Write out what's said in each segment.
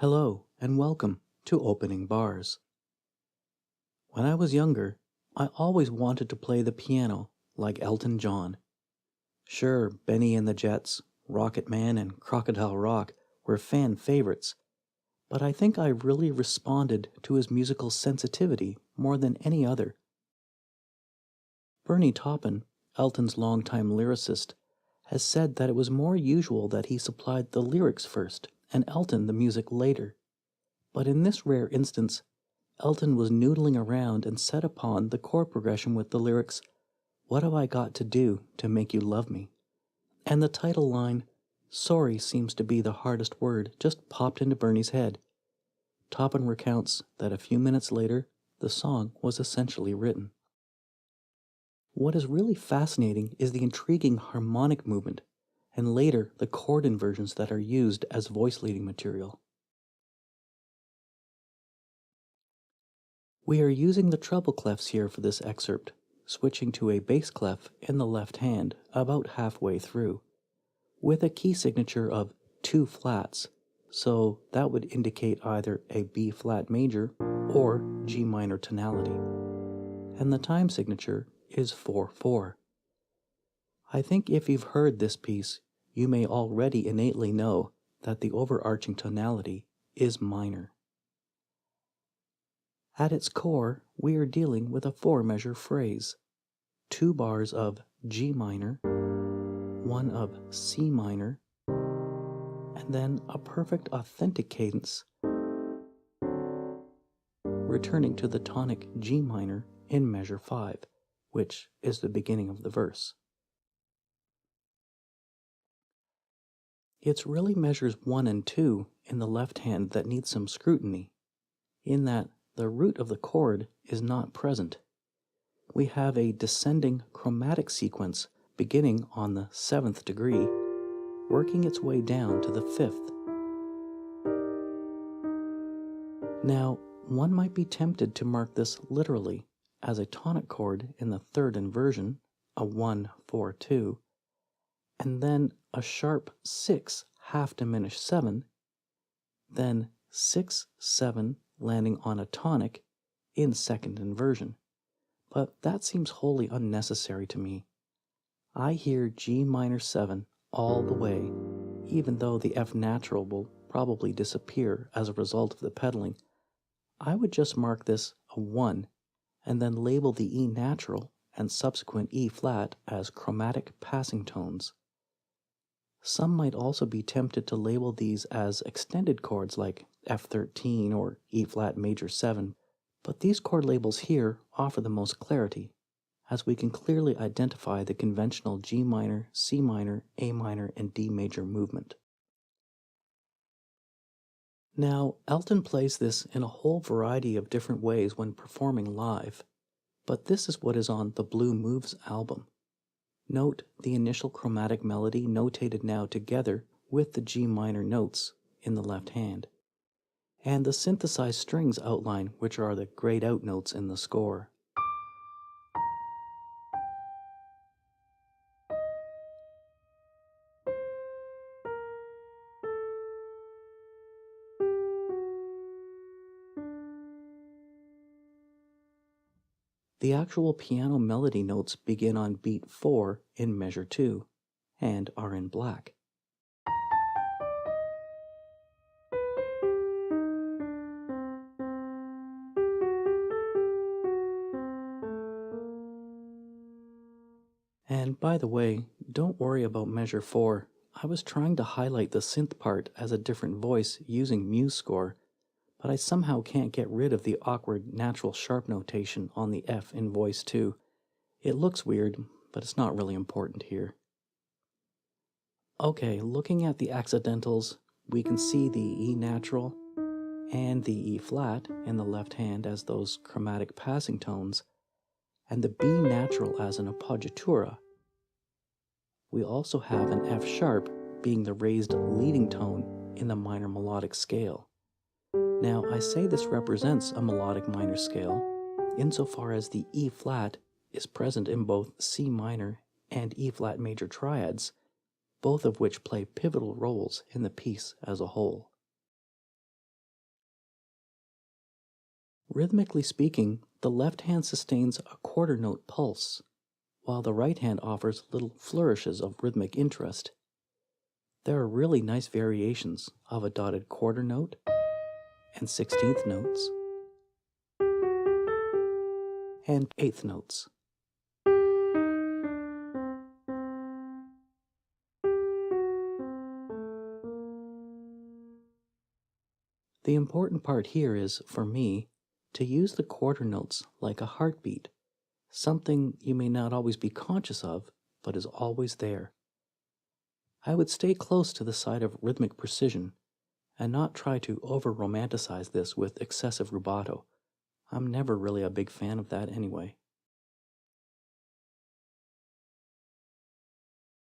Hello and welcome to Opening Bars. When I was younger, I always wanted to play the piano like Elton John. Sure, Benny and the Jets, Rocket Man, and Crocodile Rock were fan favorites, but I think I really responded to his musical sensitivity more than any other. Bernie Taupin, Elton's longtime lyricist, has said that it was more usual that he supplied the lyrics first and Elton the music later. But in this rare instance, Elton was noodling around and set upon the chord progression with the lyrics, "What have I got to do to make you love me?" And the title line, "Sorry seems to be the hardest word," just popped into Bernie's head. Taupin recounts that a few minutes later, the song was essentially written. What is really fascinating is the intriguing harmonic movement, and later the chord inversions that are used as voice leading material. We are using the treble clefs here for this excerpt, switching to a bass clef in the left hand about halfway through, with a key signature of 2 flats, so that would indicate either a B flat major or G minor tonality. And the time signature is 4/4. I think if you've heard this piece, you may already innately know that the overarching tonality is minor. At its core, we are dealing with a 4-measure phrase. 2 bars of G minor, 1 of C minor, and then a perfect authentic cadence, returning to the tonic G minor in measure 5, which is the beginning of the verse. It's really measures 1 and 2 in the left hand that need some scrutiny, in that the root of the chord is not present. We have a descending chromatic sequence beginning on the 7th degree, working its way down to the 5th. Now, one might be tempted to mark this literally as a tonic chord in the 3rd inversion, a 1-4-2, and then a sharp 6 half diminished 7, then 6-7 landing on a tonic in 2nd inversion. But that seems wholly unnecessary to me. I hear G minor 7 all the way, even though the F natural will probably disappear as a result of the pedaling. I would just mark this a 1, and then label the E natural and subsequent E flat as chromatic passing tones. Some might also be tempted to label these as extended chords like F13 or E flat major 7, but these chord labels here offer the most clarity, as we can clearly identify the conventional G minor, C minor, A minor, and D major movement. Now, Elton plays this in a whole variety of different ways when performing live, but this is what is on the Blue Moves album. Note the initial chromatic melody notated now together with the G minor notes in the left hand, and the synthesized strings outline, which are the grayed out notes in the score. The actual piano melody notes begin on beat 4 in measure 2, and are in black. And by the way, don't worry about measure 4. I was trying to highlight the synth part as a different voice using MuseScore, but I somehow can't get rid of the awkward natural sharp notation on the F in voice 2. It looks weird, but it's not really important here. Okay, looking at the accidentals, we can see the E natural and the E flat in the left hand as those chromatic passing tones, and the B natural as an appoggiatura. We also have an F sharp being the raised leading tone in the minor melodic scale. Now, I say this represents a melodic minor scale, insofar as the E flat is present in both C minor and E flat major triads, both of which play pivotal roles in the piece as a whole. Rhythmically speaking, the left hand sustains a quarter note pulse, while the right hand offers little flourishes of rhythmic interest. There are really nice variations of a dotted quarter note and 16th notes and 8th notes. The important part here is, for me, to use the quarter notes like a heartbeat, something you may not always be conscious of, but is always there. I would stay close to the side of rhythmic precision and not try to over-romanticize this with excessive rubato. I'm never really a big fan of that anyway.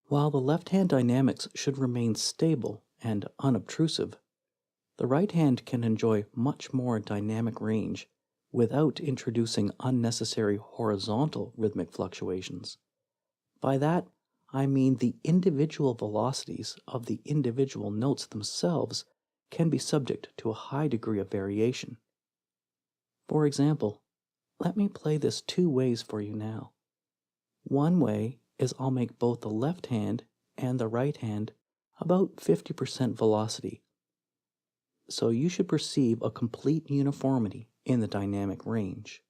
While the left-hand dynamics should remain stable and unobtrusive, the right hand can enjoy much more dynamic range without introducing unnecessary horizontal rhythmic fluctuations. By that, I mean the individual velocities of the individual notes themselves can be subject to a high degree of variation. For example, let me play this two ways for you now. One way is I'll make both the left hand and the right hand about 50% velocity. So you should perceive a complete uniformity in the dynamic range.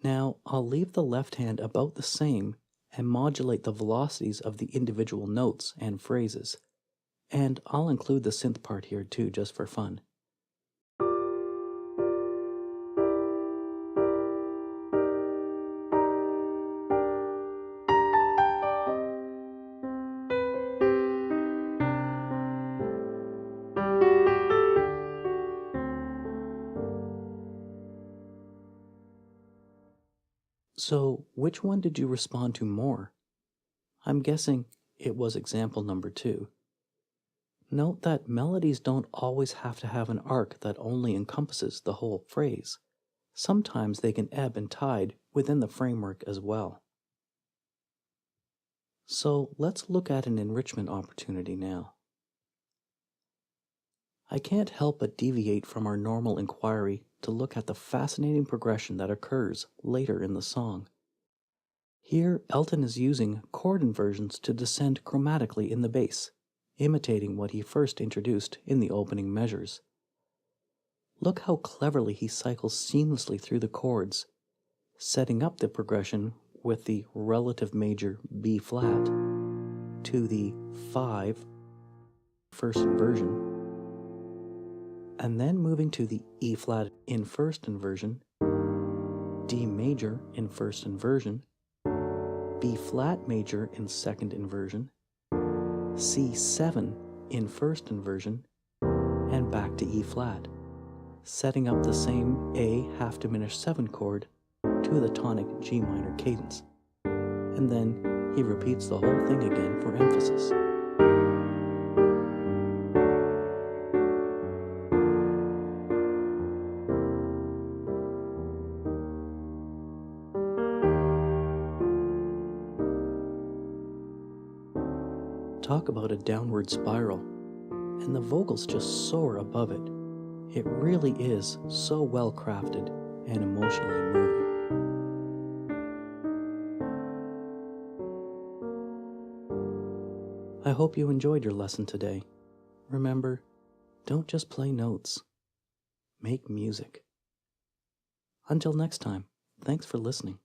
Now, I'll leave the left hand about the same and modulate the velocities of the individual notes and phrases. And I'll include the synth part here too, just for fun. So, which one did you respond to more? I'm guessing it was example number 2. Note that melodies don't always have to have an arc that only encompasses the whole phrase. Sometimes they can ebb and tide within the framework as well. So let's look at an enrichment opportunity now. I can't help but deviate from our normal inquiry to look at the fascinating progression that occurs later in the song. Here, Elton is using chord inversions to descend chromatically in the bass, imitating what he first introduced in the opening measures. Look how cleverly he cycles seamlessly through the chords, setting up the progression with the relative major B flat to the 5 first inversion, and then moving to the E flat in first inversion, D major in first inversion, B flat major in second inversion, C7 in first inversion, and back to E flat, setting up the same A half diminished 7 chord to the tonic G minor cadence. And then he repeats the whole thing again for emphasis. Talk about a downward spiral, and the vocals just soar above it. It really is so well crafted and emotionally moving. I hope you enjoyed your lesson today. Remember, don't just play notes, make music. Until next time, thanks for listening.